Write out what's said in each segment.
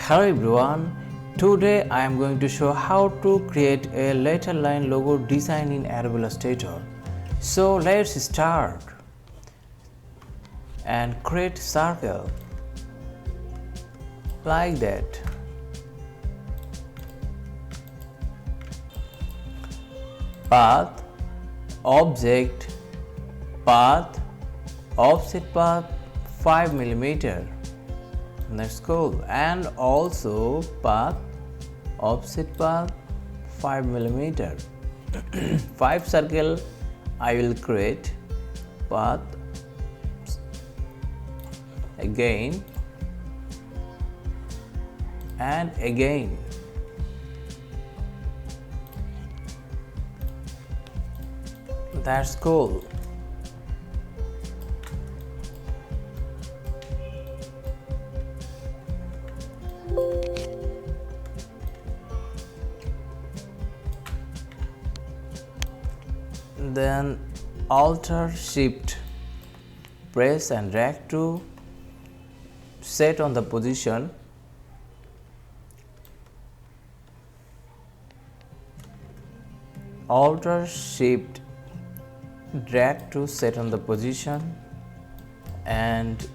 Hello everyone, today I am going to show how to create a letter line logo design in Adobe Illustrator. So let's start and create circle like that. Path, object, path, offset path 5 mm. That's cool. And also path, offset path 5 mm. 5 circle I will create. Path, again and again. That's cool. Then Alt Shift press and drag to set on the position. Alt Shift drag to set on the position and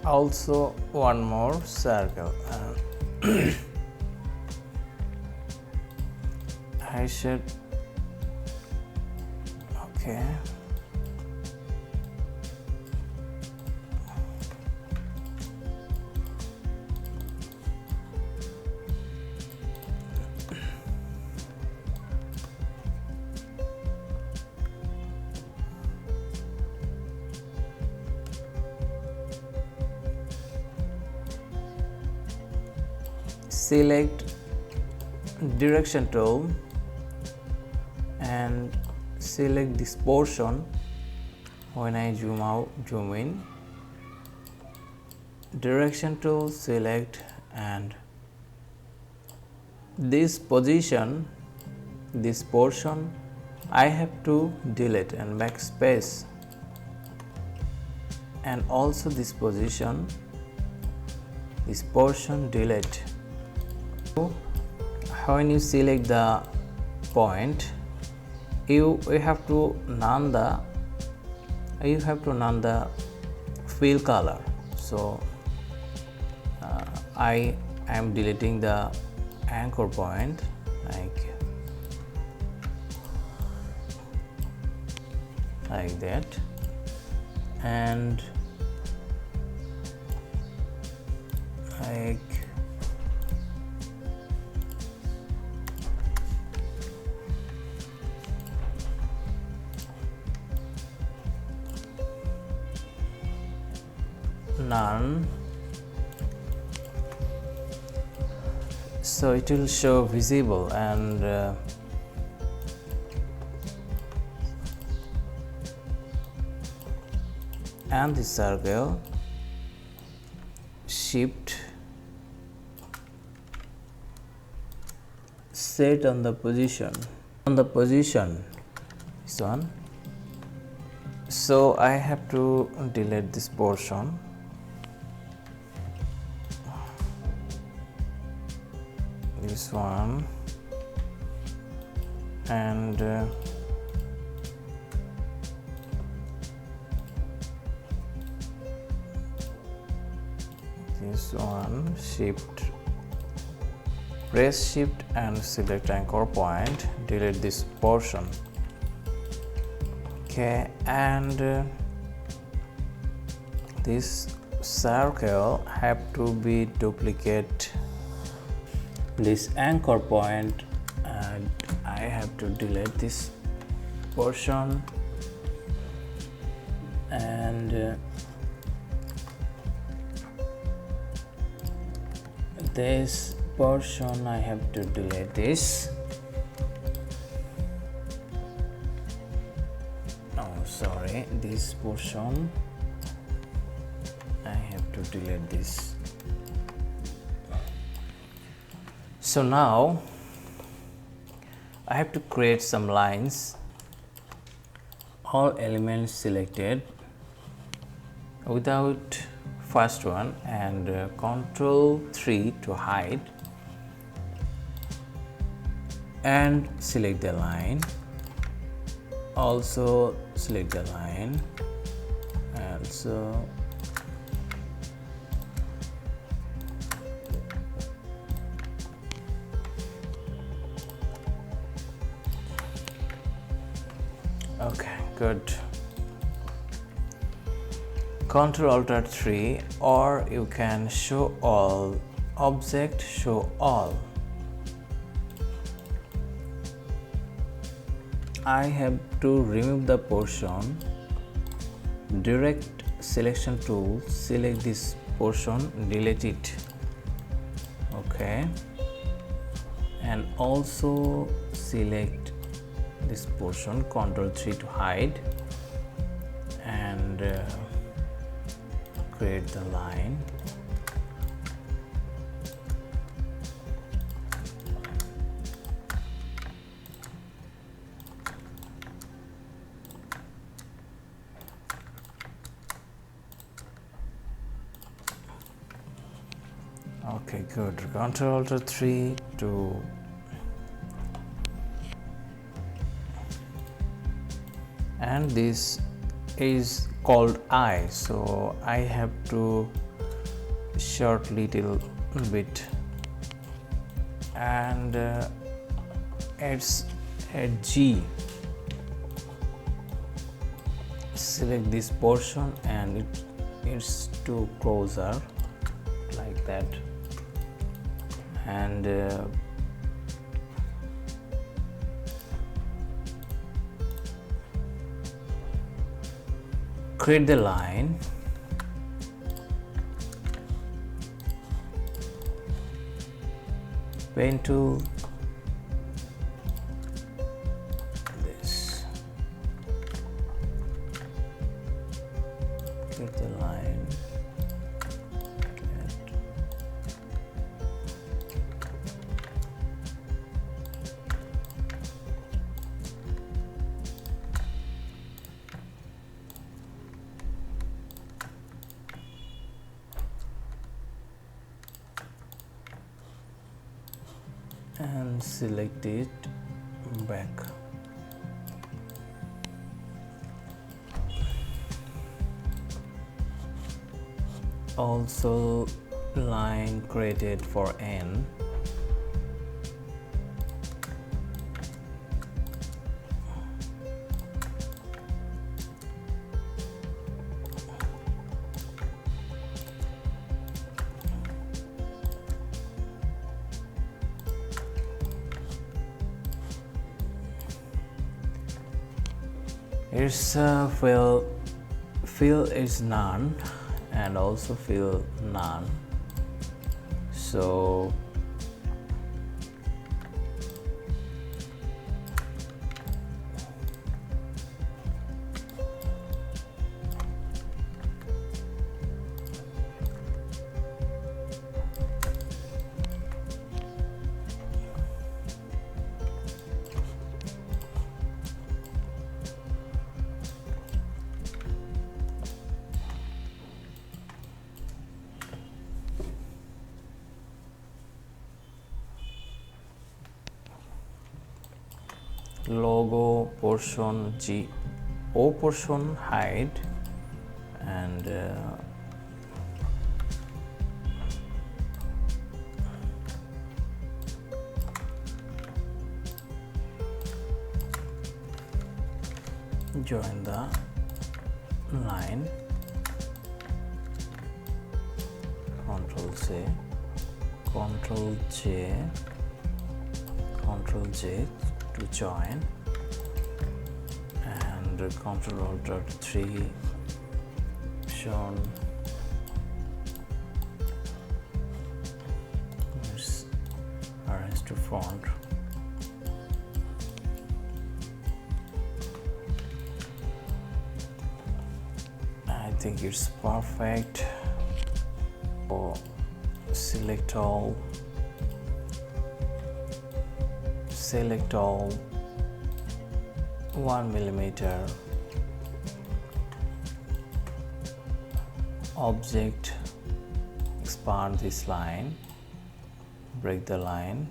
also one more circle. I should okay. Select direction tool and select this portion. When I zoom in, direction tool, select, and this position, this portion I have to delete and backspace, and also this position, this portion delete. When you select the point, you have to none the fill color. So I am deleting the anchor point like that, and like none, so it will show visible, and the circle, shift set on the position, this one. So I have to delete this portion. This one, and this one. Press shift and select anchor point, delete this portion. Okay, and this circle have to be duplicate this anchor point, and I have to delete this portion, and this portion I have to delete this. Oh, sorry, this portion to delete this. So now I have to create some lines. All elements selected without first one, and Control 3 to hide, and select the line. Also select the line, also okay, good. Ctrl Alt 3, or you can show all, object show all. I have to remove the portion. Direct selection tool, select this portion, delete it. Okay, and also select this portion, Ctrl 3 to hide, and create the line. Okay, good. Ctrl Alt 3 to and this is called eye, so I have to short little bit, and it's a G. Select this portion and it's too closer like that, and create the line, pen tool, this, create the line, and select it back. Also line created for N, its fill is none, and also fill none, so logo portion G, O portion hide, and join the line, Ctrl C, Ctrl J, Ctrl J to join, and Ctrl Alt 3 shown. Let's arrange to font. I think it's perfect. select all, select all, 1 millimeter, object, expand this line, break the line,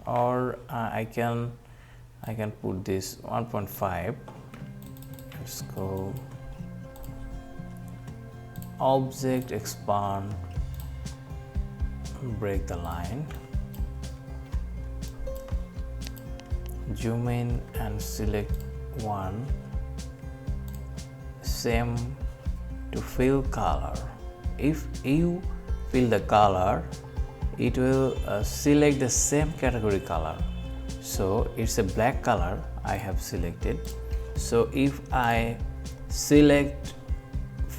or I can put this 1.5. Let's go object, expand, break the line, zoom in and select one, same to fill color. If you fill the color, it will select the same category color. So it's a black color I have selected. So if I select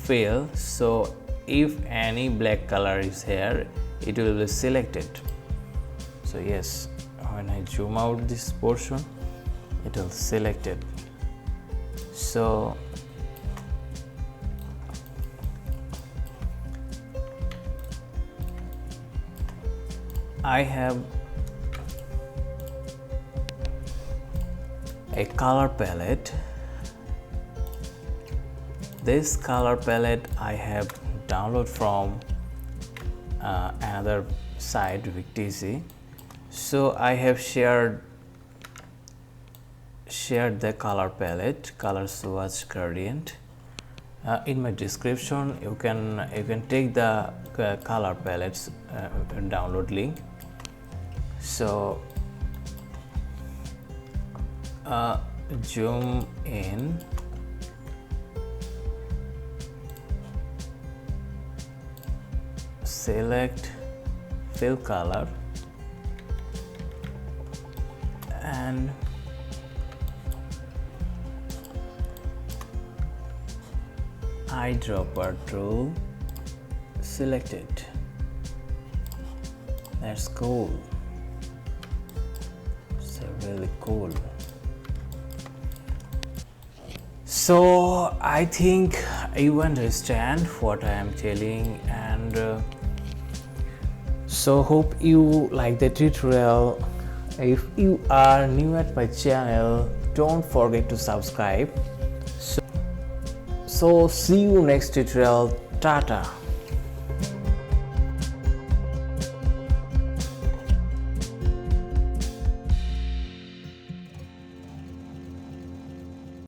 fill, so if any black color is here, it will be selected. So yes, when I zoom out this portion, it will select it. So I have a color palette. This color palette I have downloaded from another site, VicTZ. So I have shared the color palette, color swatch gradient. In my description, you can take the color palettes download link. So zoom in, select fill color, and eyedropper tool, select it. That's cool. It's really cool. So I think you understand what I am telling, and so hope you like the tutorial. If you are new at my channel, don't forget to subscribe. So see you next tutorial. Tata.